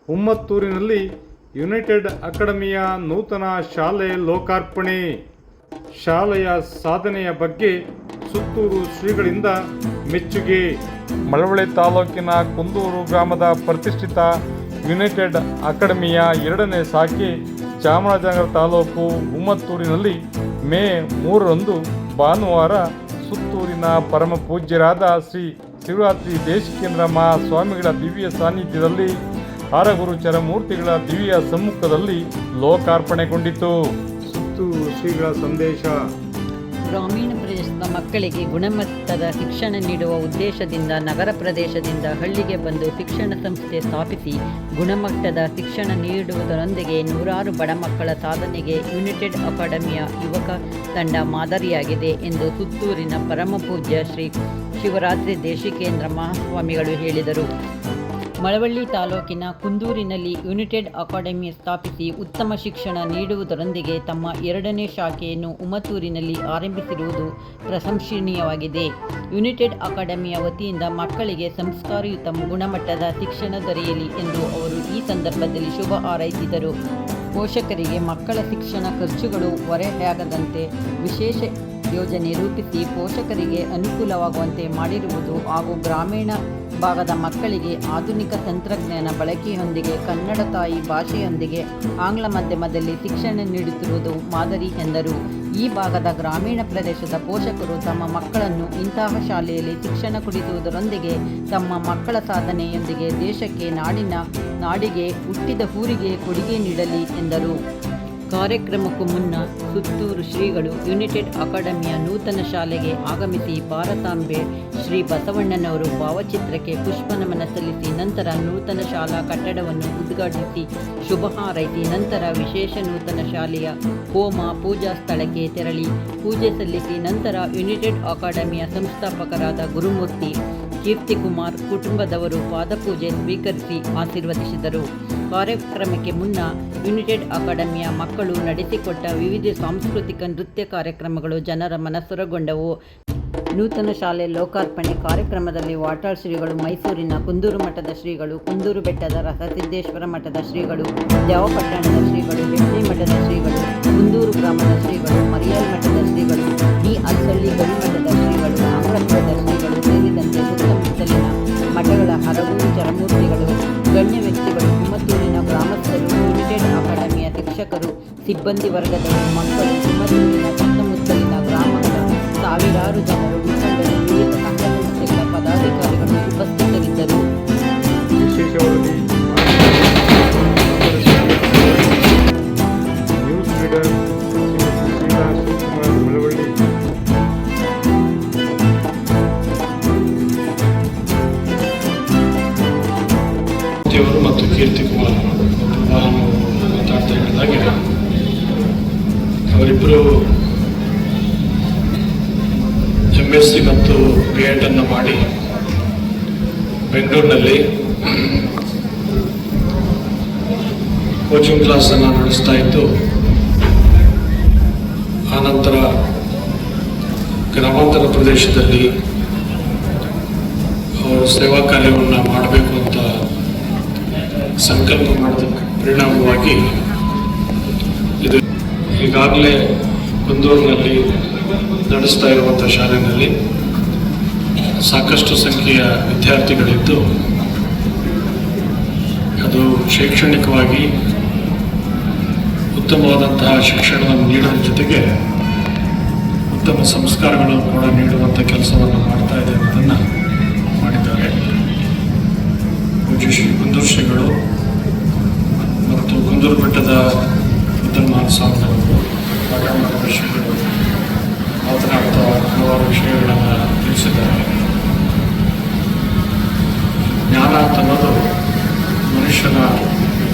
ಉಮ್ಮತ್ತೂರಿನಲ್ಲಿ United ಅಕಾಡೆಮಿಯ ನೂತನ ಶಾಲೆ ಲೋಕಾರ್ಪಣೆ. ಶಾಲೆಯ ಸಾಧನೆಯ ಬಗ್ಗೆ ಸುತ್ತೂರು ಶ್ರೀಗಳಿಂದ ಮೆಚ್ಚುಗೆ. ಮಳವಳ್ಳಿ ತಾಲೂಕಿನ ಕುಂದೂರು ಗ್ರಾಮದ ಪ್ರತಿಷ್ಠಿತ ಯುನೈಟೆಡ್ ಅಕಾಡೆಮಿಯ 2ನೇ ಶಾಖೆ ಚಾಮರಾಜನಗರ ತಾಲೂಕು ಉಮ್ಮತ್ತೂರಿನಲ್ಲಿ ಮೇ 3ರಂದು ಭಾನುವಾರ ಸುತ್ತೂರಿನ ಪರಮ ಪೂಜ್ಯರಾದ ಶ್ರೀ ಶಿವರಾತ್ರಿ ದೇಶಿಕೇಂದ್ರ ಮಹಾಸ್ವಾಮಿಗಳ ದಿವ್ಯ ಸಾನ್ನಿಧ್ಯದಲ್ಲಿ ಹರಗುರುಚರ ಮೂರ್ತಿಗಳ ದಿವ್ಯ ಸಮ್ಮುಖದಲ್ಲಿ ಲೋಕಾರ್ಪಣೆಗೊಂಡಿತು. ಸುತ್ತೂರು ಶ್ರೀಗಳ ಸಂದೇಶ. ಗ್ರಾಮೀಣ ಪ್ರದೇಶದ ಮಕ್ಕಳಿಗೆ ಗುಣಮಟ್ಟದ ಶಿಕ್ಷಣ ನೀಡುವ ಉದ್ದೇಶದಿಂದ ನಗರ ಪ್ರದೇಶದಿಂದ ಹಳ್ಳಿಗೆ ಬಂದು ಶಿಕ್ಷಣ ಸಂಸ್ಥೆ ಸ್ಥಾಪಿಸಿ ಗುಣಮಟ್ಟದ ಶಿಕ್ಷಣ ನೀಡುವುದರೊಂದಿಗೆ ನೂರಾರು ಬಡ ಮಕ್ಕಳ ಸಾಧನೆಗೆ ಯುನೈಟೆಡ್ ಅಕಾಡೆಮಿಯ ಯುವಕ ತಂಡ ಮಾದರಿಯಾಗಿದೆ ಎಂದು ಸುತ್ತೂರಿನ ಪರಮಪೂಜ್ಯ ಶ್ರೀ ಶಿವರಾತ್ರಿ ದೇಶಿಕೇಂದ್ರ ಮಹಾಸ್ವಾಮಿಗಳು ಹೇಳಿದರು. ಮಳವಳ್ಳಿ ತಾಲೂಕಿನ ಕುಂದೂರಿನಲ್ಲಿ ಯುನೈಟೆಡ್ ಅಕಾಡೆಮಿ ಸ್ಥಾಪಿಸಿ ಉತ್ತಮ ಶಿಕ್ಷಣ ನೀಡುವುದರೊಂದಿಗೆ ತಮ್ಮ 2ನೇ ಶಾಖೆಯನ್ನು ಉಮ್ಮತ್ತೂರಿನಲ್ಲಿ ಆರಂಭಿಸಿರುವುದು ಪ್ರಶಂಸನೀಯವಾಗಿದೆ. ಯುನೈಟೆಡ್ ಅಕಾಡೆಮಿಯ ವತಿಯಿಂದ ಮಕ್ಕಳಿಗೆ ಸಂಸ್ಕಾರಯುತ ಗುಣಮಟ್ಟದ ಶಿಕ್ಷಣ ದೊರೆಯಲಿ ಎಂದು ಅವರು ಈ ಸಂದರ್ಭದಲ್ಲಿ ಶುಭ ಹಾರೈಸಿದರು. ಪೋಷಕರಿಗೆ ಮಕ್ಕಳ ಶಿಕ್ಷಣ ಖರ್ಚುಗಳು ಹೊರೆಯಾಗದಂತೆ ವಿಶೇಷ ಯೋಜನೆ ರೂಪಿಸಿ ಪೋಷಕರಿಗೆ ಅನುಕೂಲವಾಗುವಂತೆ ಮಾಡಿರುವುದು ಹಾಗೂ ಗ್ರಾಮೀಣ ಭಾಗದ ಮಕ್ಕಳಿಗೆ ಆಧುನಿಕ ತಂತ್ರಜ್ಞಾನ ಬಳಕೆಯೊಂದಿಗೆ ಕನ್ನಡ ತಾಯಿ ಭಾಷೆಯೊಂದಿಗೆ ಆಂಗ್ಲ ಮಾಧ್ಯಮದಲ್ಲಿ ಶಿಕ್ಷಣ ನೀಡುತ್ತಿರುವುದು ಮಾದರಿ ಎಂದರು. ಈ ಭಾಗದ ಗ್ರಾಮೀಣ ಪ್ರದೇಶದ ಪೋಷಕರು ತಮ್ಮ ಮಕ್ಕಳನ್ನು ಇಂತಹ ಶಾಲೆಯಲ್ಲಿ ಶಿಕ್ಷಣ ಕೊಡಿಸುವುದರೊಂದಿಗೆ ತಮ್ಮ ಮಕ್ಕಳ ಸಾಧನೆಯೊಂದಿಗೆ ದೇಶಕ್ಕೆ ನಾಡಿಗೆ ಹುಟ್ಟಿದ ಊರಿಗೆ ಕೊಡುಗೆ ನೀಡಲಿ ಎಂದರು. ಕಾರ್ಯಕ್ರಮಕ್ಕೂ ಮುನ್ನ ಸುತ್ತೂರು ಶ್ರೀಗಳು ಯುನೈಟೆಡ್ ಅಕಾಡೆಮಿಯ ನೂತನ ಶಾಲೆಗೆ ಆಗಮಿಸಿ ಭಾರತಾಂಬೆ ಶ್ರೀ ಬಸವಣ್ಣನವರು ಭಾವಚಿತ್ರಕ್ಕೆ ಪುಷ್ಪನಮನ ಸಲ್ಲಿಸಿ ನಂತರ ನೂತನ ಶಾಲಾ ಕಟ್ಟಡವನ್ನು ಉದ್ಘಾಟಿಸಿ ಶುಭ ಹಾರೈಸಿ ನಂತರ ವಿಶೇಷ ನೂತನ ಶಾಲೆಯ ಹೋಮ ಪೂಜಾ ಸ್ಥಳಕ್ಕೆ ತೆರಳಿ ಪೂಜೆ ಸಲ್ಲಿಸಿ ನಂತರ ಯುನೈಟೆಡ್ ಅಕಾಡೆಮಿಯ ಸಂಸ್ಥಾಪಕರಾದ ಗುರುಮೂರ್ತಿ ಕೀರ್ತಿಕುಮಾರ್ ಕುಟುಂಬದವರು ಪಾದಪೂಜೆ ಸ್ವೀಕರಿಸಿ ಆಶೀರ್ವದಿಸಿದರು. ಕಾರ್ಯಕ್ರಮಕ್ಕೆ ಮುನ್ನ ಯುನೈಟೆಡ್ ಅಕಾಡೆಮಿಯ ಮಕ್ಕಳು ನಡೆಸಿಕೊಟ್ಟ ವಿವಿಧ ಸಾಂಸ್ಕೃತಿಕ ನೃತ್ಯ ಕಾರ್ಯಕ್ರಮಗಳು ಜನರ ಮನಸೂರೆಗೊಂಡವು. ನೂತನ ಶಾಲೆ ಲೋಕಾರ್ಪಣೆ ಕಾರ್ಯಕ್ರಮದಲ್ಲಿ ವಾಟಾಳ್ ಶ್ರೀಗಳು, ಮೈಸೂರಿನ ಕುಂದೂರು ಮಠದ ಶ್ರೀಗಳು, ಕುಂದೂರು ಬೆಟ್ಟದ ರಸಸಿದ್ದೇಶ್ವರ ಮಠದ ಶ್ರೀಗಳು, ದೇವಪಟ್ಟಣದ ಶ್ರೀಗಳು, ಹೆಗ್ಡೆ ಮಠದ ಶ್ರೀಗಳು, ಕುಂದೂರು ಗ್ರಾಮದ ಶ್ರೀಗಳು, ಮರಿಯಾಲ್ ಮಠದ ಶ್ರೀಗಳು, ಈ ಅಲ್ಸಳ್ಳಿ ಗವಿಮಠದ ಶ್ರೀಗಳು, ಆಂಗ್ಲಪುರದ ಶ್ರೀಗಳು ಸೇರಿದಂತೆ ಸುತ್ತಮುತ್ತಲಿನ ಮಠಗಳ ಹರಗೂರು ಚರಮೂರ್ತಿಗಳು, ಗಣ್ಯ ವ್ಯಕ್ತಿಗಳು, ಉಮ್ಮತ್ತೂರಿನ ಗ್ರಾಮಸ್ಥರು, ಯುನೈಟೆಡ್ ಅಕಾಡೆಮಿಯ ಶಿಕ್ಷಕರು, ಸಿಬ್ಬಂದಿ ವರ್ಗದವರು, ಮಕ್ಕಳು, ಉಮ್ಮತ್ತೂರಿನ ಸುತ್ತಮುತ್ತಲಿನ ಗ್ರಾಮಗಳ ಸಾವಿರಾರು ಜನರು, ಮುಖಂಡರು, ವಿವಿಧ ಸಂಘ ಸಂಸ್ಥೆಗಳ ಪದಾಧಿಕಾರಿಗಳು ಉಪಸ್ಥಿತರಿದ್ದರು. ಮತ್ತು ಕೀರ್ತಿಕುಮಾರ್ ಮಾತಾಡ್ತಾ ಹೇಳಿದಾಗೆ ಅವರಿಬ್ಬರು MSc ಮತ್ತು B.Ed ಅನ್ನು ಮಾಡಿ ಬೆಂಗಳೂರಿನಲ್ಲಿ ಕೋಚಿಂಗ್ ಕ್ಲಾಸನ್ನು ನಡೆಸ್ತಾ ಇದ್ದು ಆನಂತರ ಗ್ರಾಮಾಂತರ ಪ್ರದೇಶದಲ್ಲಿ ಅವರು ಸೇವಾ ಕಾರ್ಯವನ್ನು ಮಾಡಬೇಕು ಅಂತ ಸಂಕಲ್ಪ ಮಾಡಿದ ಪರಿಣಾಮವಾಗಿ ಇದು ಈಗಾಗಲೇ ಕುಂದೂರಿನಲ್ಲಿ ನಡೆಸ್ತಾ ಇರುವಂಥ ಶಾಲೆಯಲ್ಲಿ ಸಾಕಷ್ಟು ಸಂಖ್ಯೆಯ ವಿದ್ಯಾರ್ಥಿಗಳಿದ್ದು ಅದು ಶೈಕ್ಷಣಿಕವಾಗಿ ಉತ್ತಮವಾದಂತಹ ಶಿಕ್ಷಣವನ್ನು ನೀಡುವ ಜೊತೆಗೆ ಉತ್ತಮ ಸಂಸ್ಕಾರಗಳನ್ನು ಕೂಡ ನೀಡುವಂಥ ಕೆಲಸವನ್ನು ಮಾಡ್ತಾ ಇದೆ ಅನ್ನೋದನ್ನು ಮಾಡಿದ್ದಾರೆ. ಪೂಜ್ಯ ಶ್ರೀ ಕುಂದೂರು ಶ್ರೀಗಳು ಮತ್ತು ಕುಂದೂರು ಬೆಟ್ಟದ ಮಹಾಸ್ವಾಮಿಗಳು ಶ್ರೀಗಳು ಮಾತನಾಡ್ತಾ ಹಲವಾರು ವಿಷಯಗಳನ್ನು ತಿಳಿಸಿದ್ದಾರೆ. ಜ್ಞಾನ ಅನ್ನೋದು ಮನುಷ್ಯನ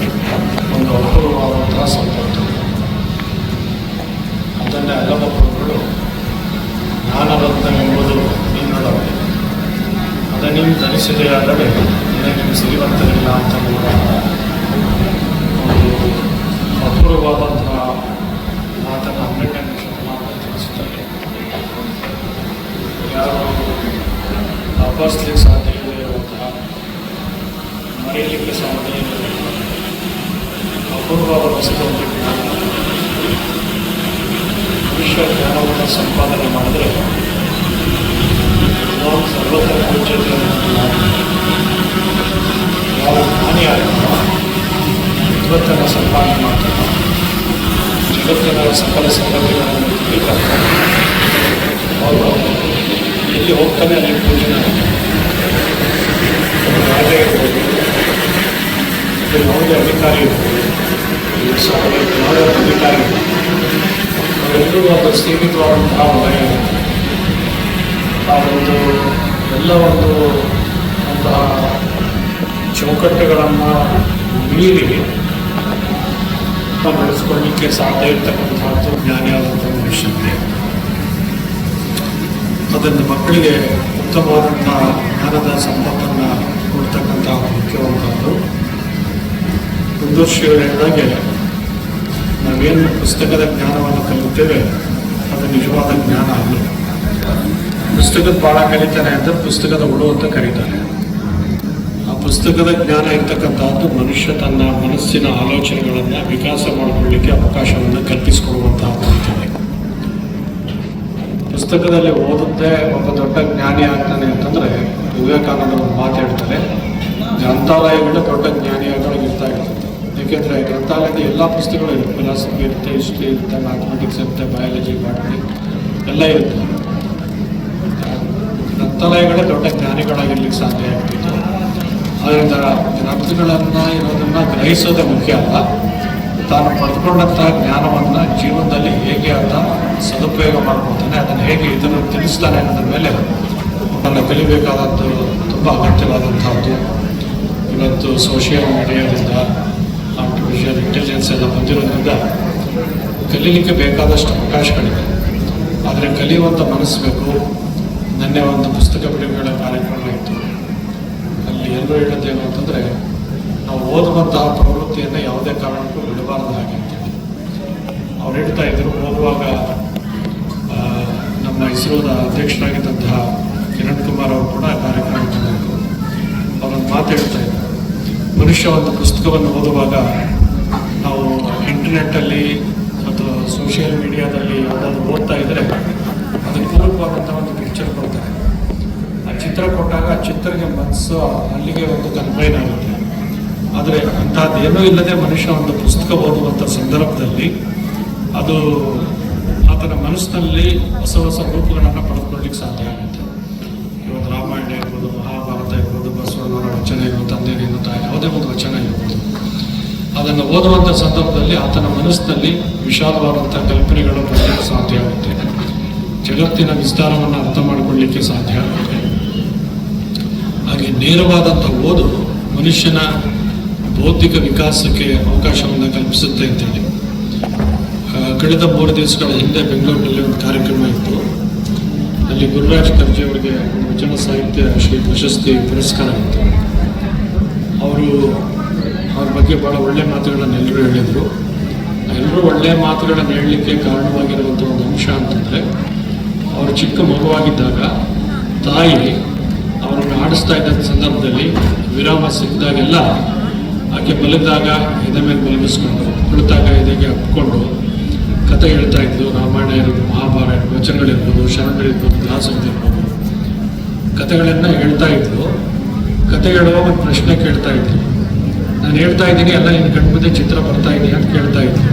ಒಂದು ಅಪೂರ್ವವಾದಂತಹ ಸಂಪತ್ತು. ಅದನ್ನೇ ಅಲ್ಲಮಪ್ಪಗಳು ಜ್ಞಾನರತ್ನವೆಂಬುದು ನೀನೊಡವೆ, ಅದನ್ನು ನೀವು ಧರಿಸಿದೆಯಾದರೆ ನಿನಗೆ ಸಿರಿವಂತರಿಲ್ಲ ಅಂತ ಒಂದು ಅಪೂರ್ವವಾದಂತಹ ಮಾತನ್ನು 12ನೇ ನಿಮಿಷ ತಿಳಿಸುತ್ತಾರೆ. ಯಾರು ಅಪಹರಿಸಲಿಕ್ಕೆ ಸಾಧ್ಯ ಇರುವಂತಹ ಮರೆಯಲಿಕ್ಕೆ ಸಾಧ್ಯ ಅಪೂರ್ವವಾದ ವಸ್ತು ಅಂತ ಮನುಷ್ಯ ಜ್ಞಾನವನ್ನು ಸಂಪಾದನೆ ಮಾಡಿದ್ರೆ ನಾವು ಸರ್ವತ್ರ ಪೂಜ್ಯತೆಯನ್ನು ಯಾವ ಜ್ಞಾನಿ ಆಗ್ತಾನೋ ವಿದ್ವತ್ತನ್ನು ಸಂಪಾದನೆ ಮಾಡ್ತಾನೋ ಜಗತ್ತಿನ ಸಕಲ ಸಂಗತಿಗಳನ್ನು ತಿಳಿತಾನೆ ಅವರು ಎಲ್ಲಿ ಹೋಗ್ತಾನೆ ಅಲ್ಲಿ ಪೂಜನೆ ಯಾವುದೇ ಇರ್ಬೋದು, ಯಾವುದೇ ಅಧಿಕಾರಿ ಇರ್ಬೋದು, ಯಾವುದೇ ಅಧಿಕಾರಿ ಅವರೆಲ್ಲರೂ ಒಂದು ಸೀಮಿತವಾದಂತಹ ವಲಯ, ಆ ಒಂದು ಎಲ್ಲ ಅಂತಹ ಚೌಕಟ್ಟುಗಳನ್ನು ಮೀರಿ ನಡೆಸ್ಕೊಳ್ಳಲಿಕ್ಕೆ ಸಾಧ್ಯ ಇರ್ತಕ್ಕಂಥದ್ದು ಜ್ಞಾನಿಯಾದಂಥ ಮನುಷ್ಯನಿಗೆ. ಅದನ್ನು ಮಕ್ಕಳಿಗೆ ಉತ್ತಮವಾದಂಥ ಜ್ಞಾನದ ಸಂಪತ್ತನ್ನು ಕೊಡ್ತಕ್ಕಂಥ ಮುಖ್ಯವಾದದ್ದು. ಶ್ರೀಗಳು ಹೇಳಿದಾಗೆ ನಾವೇನು ಪುಸ್ತಕದ ಜ್ಞಾನವನ್ನು ಕಲಿತೇವೆ ಅದು ನಿಜವಾದ ಜ್ಞಾನ ಅಲ್ಲ. ಪುಸ್ತಕದ ಭಾಳ ಕಲಿತಾನೆ ಅಂದರೆ ಪುಸ್ತಕದ ಹುಳು ಅಂತ ಕರೀತಾರೆ. ಆ ಪುಸ್ತಕದ ಜ್ಞಾನ ಇರ್ತಕ್ಕಂಥದ್ದು ಮನುಷ್ಯ ತನ್ನ ಮನಸ್ಸಿನ ಆಲೋಚನೆಗಳನ್ನು ವಿಕಾಸ ಮಾಡಿಕೊಳ್ಳಲಿಕ್ಕೆ ಅವಕಾಶವನ್ನು ಕಲ್ಪಿಸಿಕೊಡುವಂತಹದ್ದು. ಪುಸ್ತಕದಲ್ಲಿ ಓದುತ್ತೆ ಒಬ್ಬ ದೊಡ್ಡ ಜ್ಞಾನಿ ಆಗ್ತಾನೆ ಅಂತಂದರೆ ವಿವೇಕಾನಂದ ಒಂದು ಮಾತಾಡ್ತಾರೆ, ಗ್ರಂಥಾಲಯಗಳು ದೊಡ್ಡ ಜ್ಞಾನಿಯಾಗಿರ್ತಾ ಇರ್ತದೆ. ಏಕೆಂದರೆ ಗ್ರಂಥಾಲಯದ ಎಲ್ಲ ಪುಸ್ತಕಗಳು ಇರುತ್ತೆ, ಫಿಲಾಸಫಿ ಇರುತ್ತೆ, ಹಿಸ್ಟ್ರಿ ಇರುತ್ತೆ, ಮ್ಯಾಥಮೆಟಿಕ್ಸ್ ಇರುತ್ತೆ, ಬಯಾಲಜಿ, ಬಾಟನಿ ಎಲ್ಲ ಇರುತ್ತೆ. ಗ್ರಂಥಾಲಯಗಳೇ ದೊಡ್ಡ ಜ್ಞಾನಿಗಳಾಗಿರ್ಲಿಕ್ಕೆ ಸಾಧ್ಯ ಆಗ್ತಿತ್ತು. ಆದ್ದರಿಂದ ಗ್ರಂಥಗಳನ್ನು ಇರೋದನ್ನು ಗ್ರಹಿಸೋದೇ ಮುಖ್ಯ ಅಲ್ಲ, ತಾನು ಪಡೆದುಕೊಂಡಂತಹ ಜ್ಞಾನವನ್ನು ಜೀವನದಲ್ಲಿ ಹೇಗೆ ಅಂತ ಸದುಪಯೋಗ ಮಾಡ್ಕೊತಾನೆ, ಅದನ್ನು ಹೇಗೆ ಇದನ್ನು ತಿಳಿಸ್ತಾನೆ ಅನ್ನೋದ್ರ ಮೇಲೆ ನನ್ನ ಕಲಿಬೇಕಾದದ್ದು ತುಂಬ ಅಗತ್ಯವಾದಂಥದ್ದು. ಇವತ್ತು ಸೋಷಿಯಲ್ ಮೀಡಿಯಾದಿಂದ ಆರ್ಟಿಫಿಷಿಯಲ್ ಇಂಟೆಲಿಜೆನ್ಸ್ ಎಲ್ಲ ಬಂದಿರೋದ್ರಿಂದ ಕಲೀಲಿಕ್ಕೆ ಬೇಕಾದಷ್ಟು ಅವಕಾಶಗಳಿದೆ. ಆದರೆ ಕಲಿಯುವಂಥ ಮನಸ್ಸು ಬೇಕು. ನಿನ್ನೆ ಒಂದು ಪುಸ್ತಕ ಬಿಡುಗಡೆ ಕಾರ್ಯಕ್ರಮ ಇತ್ತು. ಅಲ್ಲಿ ಎಲ್ಲರೂ ಹೇಳೋದೇನು ಅಂತಂದರೆ, ನಾವು ಓದುವಂತಹ ಪ್ರವೃತ್ತಿಯನ್ನು ಯಾವುದೇ ಕಾರಣಕ್ಕೂ ಬಿಡಬಾರದು ಹಾಗೆ ಅಂತೇಳಿ ಅವ್ರು ಹೇಳ್ತಾ ಇದ್ರು. ಓದುವಾಗ ನಮ್ಮ ಇಸ್ರೋದ ಅಧ್ಯಕ್ಷರಾಗಿದ್ದಂತಹ ಕಿರಣ್ ಕುಮಾರ್ ಅವರು ಕೂಡ ಕಾರ್ಯಕ್ರಮಕ್ಕೆ ಬಂದಿದ್ದರು. ಅವರೊಂದು ಮಾತು ಹೇಳ್ತಾ ಇದ್ರು, ಮನುಷ್ಯ ಒಂದು ಪುಸ್ತಕವನ್ನು ಓದುವಾಗ ನಾವು ಇಂಟರ್ನೆಟ್ಟಲ್ಲಿ ಅಥವಾ ಸೋಷಿಯಲ್ ಮೀಡಿಯಾದಲ್ಲಿ ಯಾವುದಾದ್ರು ಓದ್ತಾ ಇದ್ದರೆ ಅದಕ್ಕೆ ಪೂರಕವಾದಂಥ ಒಂದು ಪಿಕ್ಚರ್ ಕೊಡ್ತಾರೆ. ಆ ಚಿತ್ರ ಕೊಟ್ಟಾಗ ಆ ಚಿತ್ರಕ್ಕೆ ಮನಸ್ಸು ಅಲ್ಲಿಗೆ ಒಂದು ಕನ್ಫೈನ್ ಆಗುತ್ತೆ. ಆದರೆ ಅಂಥದ್ದೇನೂ ಇಲ್ಲದೆ ಮನುಷ್ಯ ಒಂದು ಪುಸ್ತಕ ಓದುವಂಥ ಸಂದರ್ಭದಲ್ಲಿ ಅದು ಆತನ ಮನಸ್ಸಿನಲ್ಲಿ ಹೊಸ ಹೊಸ ರೂಪಗಳನ್ನು ಪಡೆದುಕೊಳ್ಳಿಕ್ಕೆ ಸಾಧ್ಯ ಆಗುತ್ತೆ. ಇವತ್ತು ರಾಮಾಯಣ ಇರ್ಬೋದು, ಮಹಾಭಾರತ ಇರ್ಬೋದು, ಬಸವಣ್ಣವರ ವಚನ ಇರ್ಬೋದು, ತಂದೆ ತಾಯಿ ಯಾವುದೇ ಒಂದು ವಚನ ಇರ್ಬೋದು, ಅದನ್ನು ಓದುವಂಥ ಸಂದರ್ಭದಲ್ಲಿ ಆತನ ಮನಸ್ಸಿನಲ್ಲಿ ವಿಶಾಲವಾದಂಥ ಕಲ್ಪನೆಗಳು ಬರಲಿಕ್ಕೆ ಸಾಧ್ಯ ಆಗುತ್ತೆ. ಜಗತ್ತಿನ ವಿಸ್ತಾರವನ್ನು ಅರ್ಥ ಮಾಡಿಕೊಳ್ಳಲಿಕ್ಕೆ ಸಾಧ್ಯ ಆಗುತ್ತೆ. ಹಾಗೆ ನೇರವಾದಂಥ ಓದು ಮನುಷ್ಯನ ಬೌದ್ಧಿಕ ವಿಕಾಸಕ್ಕೆ ಅವಕಾಶವನ್ನು ಕಲ್ಪಿಸುತ್ತೆ ಅಂತೇಳಿ ಕಳೆದ 3 ದಿವಸಗಳ ಹಿಂದೆ ಬೆಂಗಳೂರಿನಲ್ಲಿ ಒಂದು ಕಾರ್ಯಕ್ರಮ ಇತ್ತು. ಅಲ್ಲಿ ಗುರುರಾಜ್ ಕರ್ಜಿ ಅವರಿಗೆ ವಚನ ಸಾಹಿತ್ಯ ಶ್ರೀ ಪ್ರಶಸ್ತಿ ಪುರಸ್ಕಾರ ಇತ್ತು. ಅವ್ರ ಬಗ್ಗೆ ಭಾಳ ಒಳ್ಳೆಯ ಮಾತುಗಳನ್ನು ಎಲ್ಲರೂ ಹೇಳಿದರು. ಎಲ್ಲರೂ ಒಳ್ಳೆಯ ಮಾತುಗಳನ್ನು ಹೇಳಲಿಕ್ಕೆ ಕಾರಣವಾಗಿರುವಂಥ ಒಂದು ಅಂಶ ಅಂತಂದರೆ, ಅವರು ಚಿಕ್ಕ ಮಗುವಾಗಿದ್ದಾಗ ತಾಯಿ ಅವರನ್ನು ಆಡಿಸ್ತಾ ಇದ್ದ ಸಂದರ್ಭದಲ್ಲಿ ವಿರಾಮ ಸಿಕ್ಕಿದಾಗೆಲ್ಲ ಆಕೆ ಮಲಗಿದಾಗ ಎದೆ ಮೇಲೆ ಮಲಗಿಸ್ಕೊಂಡು, ಕುಳಿತಾಗ ಎದೆಗೆ ಹಪ್ಕೊಂಡು ಕತೆ ಹೇಳ್ತಾ ಇದ್ದು. ರಾಮಾಯಣ ಇರ್ಬೋದು, ಮಹಾಭಾರತ ವಚನಗಳಿರ್ಬೋದು, ಶರಣಗಳಿರ್ಬೋದು, ದಾಸರಿರ್ಬೋದು, ಕತೆಗಳನ್ನು ಹೇಳ್ತಾ ಇದ್ರು. ಕತೆ ಹೇಳುವಾಗ ಒಂದು ಪ್ರಶ್ನೆ ಕೇಳ್ತಾ ಇದ್ರು. ನಾನು ಹೇಳ್ತಾ ಇದ್ದೀನಿ, ಎಲ್ಲ ನಿನ್ನ ಕಣ್ಮುಂದೆ ಚಿತ್ರ ಬರ್ತಾ ಇದೆಯಾ ಅಂತ ಕೇಳ್ತಾ ಇದ್ರು.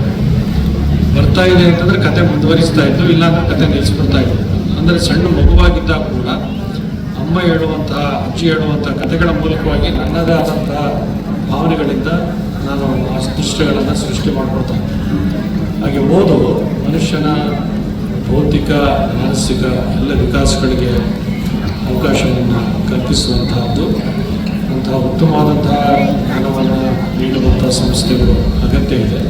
ಬರ್ತಾ ಇದೆ ಅಂತಂದರೆ ಕತೆ ಮುಂದುವರಿಸ್ತಾ ಇದ್ದು, ಇಲ್ಲಾಂದ್ರೆ ಕತೆ ನಿಲ್ಲಿಸ್ಬಿಡ್ತಾ ಇದ್ರು. ಅಂದರೆ ಸಣ್ಣ ಮಗುವಾಗಿದ್ದಾಗ ಕೂಡ ಅಮ್ಮ ಹೇಳುವಂತಹ, ಅಜ್ಜಿ ಹೇಳುವಂಥ ಕತೆಗಳ ಮೂಲಕವಾಗಿ ನನ್ನದೇ ಆದಂತಹ ಭಾವನೆಗಳಿಂದ ನಾನು ಆ ದೃಶ್ಯಗಳನ್ನು ಸೃಷ್ಟಿ ಮಾಡ್ಕೊಳ್ತಾ ಇದ್ದೆ. ಹಾಗೆ ಓದು ಮನುಷ್ಯನ ಭೌತಿಕ, ಮಾನಸಿಕ ಎಲ್ಲ ವಿಕಾಸಗಳಿಗೆ ಅವಕಾಶವನ್ನು ಕಲ್ಪಿಸುವಂತಹದ್ದು. ಅಂತಹ ಉತ್ತಮವಾದಂತಹ ಜ್ಞಾನವನ್ನು ನೀಡುವಂಥ ಸಂಸ್ಥೆಗಳು ಅಗತ್ಯ ಇದೆ.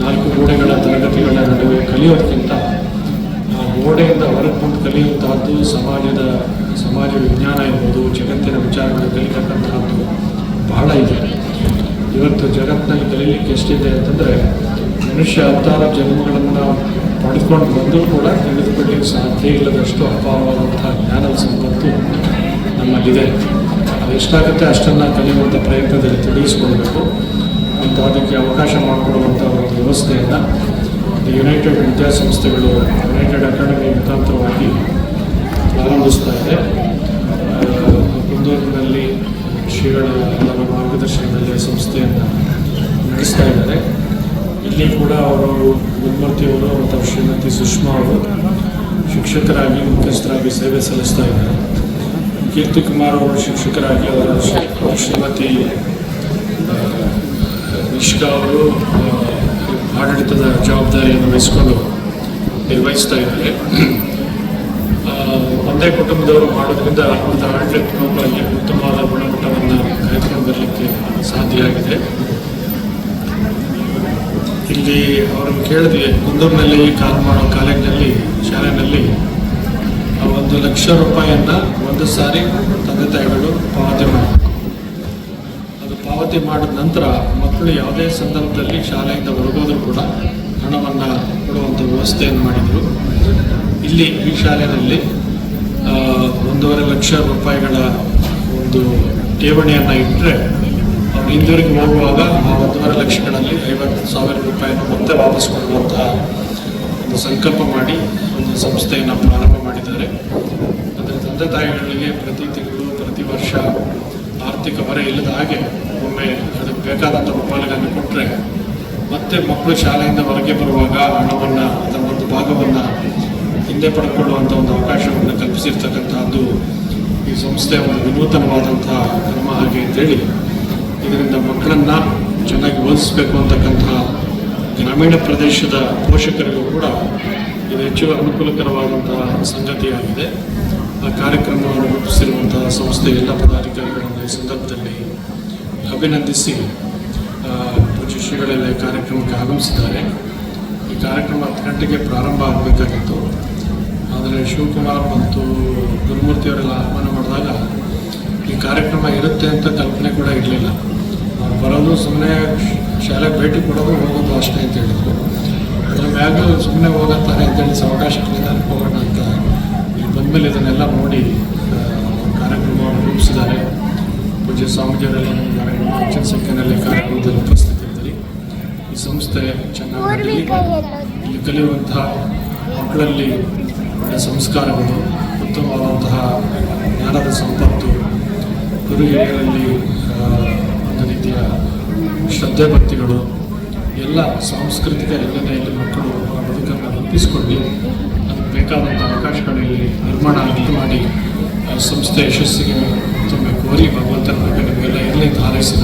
4 ಗೋಡೆಗಳ ತರಗತಿಗಳ ನಡುವೆ ಕಲಿಯೋದಕ್ಕಿಂತ ಗೋಡೆಯಿಂದ ಹೊರಗೆ ಬಂದು ಕಲಿಯುವಂತಹದ್ದು ಸಮಾಜ ವಿಜ್ಞಾನ ಇರ್ಬೋದು, ಜಗತ್ತಿನ ವಿಚಾರಗಳು ಕಲಿತಕ್ಕಂತಹದ್ದು ಬಹಳ ಇದೆ. ಇವತ್ತು ಜಗತ್ತಿನಲ್ಲಿ ಕಲೀಲಿಕ್ಕೆ ಎಷ್ಟಿದೆ ಅಂತಂದರೆ, ಮನುಷ್ಯ 16 ಜನ್ಮಗಳನ್ನು ಪಡೆದುಕೊಂಡು ಬಂದರೂ ಕೂಡ ತಿಳಿದುಕೊಳ್ಳಲಿಕ್ಕೆ ಸಾಧ್ಯ ಇಲ್ಲದಷ್ಟು ಅಪಾರವಾದಂತಹ ಜ್ಞಾನದ ಸಂಪತ್ತು ನಮ್ಮಲ್ಲಿದೆ. ಅದು ಎಷ್ಟಾಗುತ್ತೆ ಅಷ್ಟನ್ನು ಕಲಿಯುವಂಥ ಪ್ರಯತ್ನದಲ್ಲಿ ತೊಡಗಿಸ್ಕೊಳ್ಬೇಕು. ಅಂಥ ಅದಕ್ಕೆ ಅವಕಾಶ ಮಾಡಿಕೊಡುವಂಥ ಒಂದು ವ್ಯವಸ್ಥೆಯನ್ನು ಯುನೈಟೆಡ್ ವಿದ್ಯಾಸಂಸ್ಥೆಗಳು ಯುನೈಟೆಡ್ ಅಕಾಡೆಮಿ ಮುಖಾಂತರವಾಗಿ ಪ್ರಾರಂಭಿಸ್ತಾ ಇದೆ. ಕುಂದೂರಿನಲ್ಲಿ ಶ್ರೀಗಳ ಎಲ್ಲರ ಮಾರ್ಗದರ್ಶನದಲ್ಲಿ ಸಂಸ್ಥೆಯನ್ನು ನಡೆಸ್ತಾ ಇದ್ದಾರೆ. ಇಲ್ಲಿ ಕೂಡ ಅವರು ಗುರುಮೂರ್ತಿಯವರು ಮತ್ತು ಶ್ರೀಮತಿ ಸುಷ್ಮಾ ಅವರು ಶಿಕ್ಷಕರಾಗಿ ಮುಖ್ಯಸ್ಥರಾಗಿ ಸೇವೆ ಸಲ್ಲಿಸ್ತಾ ಇದ್ದಾರೆ. ಕೀರ್ತಿಕುಮಾರ್ ಅವರು ಶಿಕ್ಷಕರಾಗಿ ಅವರ ಶ್ರೀಮತಿ ನಿಷ್ಕಾ ಅವರು ಆಡಳಿತದ ಜವಾಬ್ದಾರಿಯನ್ನು ವಹಿಸಿಕೊಂಡು ನಿರ್ವಹಿಸ್ತಾ ಇದ್ದಾರೆ. ಒಂದೇ ಕುಟುಂಬದವರು ಮಾಡೋದ್ರಿಂದ ಒಂದು ಆಡಳಿತಾತ್ಮಕವಾಗಿ ಉತ್ತಮವಾದ ಗುಣಮಟ್ಟವನ್ನು ಕಾಯ್ದುಕೊಂಡು ಬರಲಿಕ್ಕೆ ಸಾಧ್ಯ ಆಗಿದೆ. ಇಲ್ಲಿ ಅವ್ರನ್ನು ಕೇಳಿದ್ವಿ, ಕುಂದೂರಿನಲ್ಲಿ ಕಾಲೇಜಿನಲ್ಲಿ ಶಾಲೆಯಲ್ಲಿ 1,00,000 ರೂಪಾಯಿಯನ್ನು ಒಂದು ಸಾರಿ ತಂದೆ ತಾಯಿಗಳು ಪಾವತಿ ಮಾಡಬೇಕು. ಅದು ಪಾವತಿ ಮಾಡಿದ ನಂತರ ಮಕ್ಕಳು ಯಾವುದೇ ಸಂದರ್ಭದಲ್ಲಿ ಶಾಲೆಯಿಂದ ಹೊರಗೋದ್ರೂ ಕೂಡ ಹಣವನ್ನು ಕೊಡುವಂಥ ವ್ಯವಸ್ಥೆಯನ್ನು ಮಾಡಿದರು. ಇಲ್ಲಿ ಈ ಶಾಲೆಯಲ್ಲಿ 1,50,000 ರೂಪಾಯಿಗಳ ಒಂದು ಠೇವಣಿಯನ್ನು ಇಟ್ಟರೆ ಅವ್ರು ಹಿಂದಿರುಗಿ ಹೋಗುವಾಗ ಆ 1,50,000 ಲಕ್ಷಗಳಲ್ಲಿ 50,000 ರೂಪಾಯಿಯನ್ನು ಮತ್ತೆ ವಾಪಸ್ ಕೊಡುವಂತಹ ಒಂದು ಸಂಕಲ್ಪ ಮಾಡಿ ಒಂದು ಸಂಸ್ಥೆಯನ್ನು ಪ್ರಾರಂಭ ಮಾಡಿದ್ದಾರೆ. ಅದರ ತಂದೆ ತಾಯಿಗಳಿಗೆ ಪ್ರತಿ ತಿಂಗಳು ಪ್ರತಿ ವರ್ಷ ಆರ್ಥಿಕ ಹೊರೆ ಇಲ್ಲದ ಹಾಗೆ ಒಮ್ಮೆ ಅದಕ್ಕೆ ಬೇಕಾದಂಥ ರೂಪಾಯಿಗಳನ್ನು ಕೊಟ್ಟರೆ ಮತ್ತೆ ಮಕ್ಕಳು ಶಾಲೆಯಿಂದ ಹೊರಗೆ ಬರುವಾಗ ಹಣವನ್ನು ಅದರ ಒಂದು ಭಾಗವನ್ನು ಹಿಂದೆ ಪಡ್ಕೊಳ್ಳುವಂಥ ಒಂದು ಅವಕಾಶವನ್ನು ಕಲ್ಪಿಸಿರ್ತಕ್ಕಂಥದ್ದು ಈ ಸಂಸ್ಥೆಯ ಒಂದು ವಿನೂತನವಾದಂಥ ಕ್ರಮ ಹಾಗೆ ಅಂತೇಳಿ, ಇದರಿಂದ ಮಕ್ಕಳನ್ನು ಚೆನ್ನಾಗಿ ಓದಿಸಬೇಕು ಅಂತಕ್ಕಂತಹ ಗ್ರಾಮೀಣ ಪ್ರದೇಶದ ಪೋಷಕರಿಗೂ ಕೂಡ ಇದು ಹೆಚ್ಚು ಅನುಕೂಲಕರವಾದಂತಹ ಸಂಗತಿಯಾಗಿದೆ. ಆ ಕಾರ್ಯಕ್ರಮವನ್ನು ರೂಪಿಸಿರುವಂತಹ ಸಂಸ್ಥೆಯ ಎಲ್ಲ ಪದಾಧಿಕಾರಿಗಳನ್ನು ಈ ಸಂದರ್ಭದಲ್ಲಿ ಅಭಿನಂದಿಸಿ ಪೂಜ್ಯ ಶ್ರೀಗಳೆಲ್ಲ ಕಾರ್ಯಕ್ರಮಕ್ಕೆ ಆಗಮಿಸಿದ್ದಾರೆ. ಈ ಕಾರ್ಯಕ್ರಮ 10 ಗಂಟೆಗೆ ಪ್ರಾರಂಭ ಆಗಬೇಕಾಗಿತ್ತು. ಆದರೆ ಶಿವಕುಮಾರ್ ಮತ್ತು ಗುರುಮೂರ್ತಿಯವರೆಲ್ಲ ಆಹ್ವಾನ ಮಾಡಿದಾಗ ಈ ಕಾರ್ಯಕ್ರಮ ಇರುತ್ತೆ ಅಂತ ಕಲ್ಪನೆ ಕೂಡ ಇರಲಿಲ್ಲ. ಅವ್ರು ಬರೋದು ಸುಮ್ಮನೆ ಶಾಲೆಗೆ ಭೇಟಿ ಕೊಡೋದು ಹೋಗೋದು ಅಷ್ಟೇ ಅಂತ ಹೇಳಿದರು. ಅದರ ಮ್ಯಾಗ ಸುಮ್ಮನೆ ಹೋಗುತ್ತಾರೆ ಅಂತೇಳಿ ಅವಕಾಶಗಳಿಂದ ಹೋಗೋಣ ಅಂತ ಇಲ್ಲಿ ಬಂದಮೇಲೆ ಇದನ್ನೆಲ್ಲ ನೋಡಿ ಕಾರ್ಯಕ್ರಮವನ್ನು ರೂಪಿಸಿದ್ದಾರೆ. ಪೂಜ್ಯ ಸ್ವಾಮೀಜಿಯವರೆಲ್ಲ ಹೆಚ್ಚಿನ ಸಂಖ್ಯೆಯಲ್ಲಿ ಕಾರ್ಯಕ್ರಮದಲ್ಲಿ ಉಪಸ್ಥಿತರಿದ್ದರು. ಈ ಸಂಸ್ಥೆ ಚೆನ್ನಾಗಿ ಇಲ್ಲಿ ಕಲಿಯುವಂತಹ ಮಕ್ಕಳಲ್ಲಿ ಒಳ್ಳೆಯ ಸಂಸ್ಕಾರಗಳು, ಉತ್ತಮವಾದಂತಹ ಜ್ಞಾನದ ಸಂಪತ್ತು, ಗುರು ಹಿರಿಯರಲ್ಲಿ ಒಂದು ರೀತಿಯ ಶ್ರದ್ಧೆ ಭಕ್ತಿಗಳು ಎಲ್ಲ ಸಾಂಸ್ಕೃತಿಕ ಹಿನ್ನೆಲೆಯಲ್ಲಿ ಮಕ್ಕಳು ಬದುಕನ್ನು ರೂಪಿಸಿಕೊಂಡು ಅದಕ್ಕೆ ಬೇಕಾದಂಥ ಅವಕಾಶಗಳಲ್ಲಿ ನಿರ್ಮಾಣ ಮಾಡಿ ಸಂಸ್ಥೆ ಯಶಸ್ಸಿಗೆ ಮತ್ತೊಮ್ಮೆ ಕೋರಿ ಭಗವಂತನ ಬಗ್ಗೆ ನಿಮಗೆಲ್ಲ ಇರಲಿ ಅಂತ ಹಾರೈಸಿದ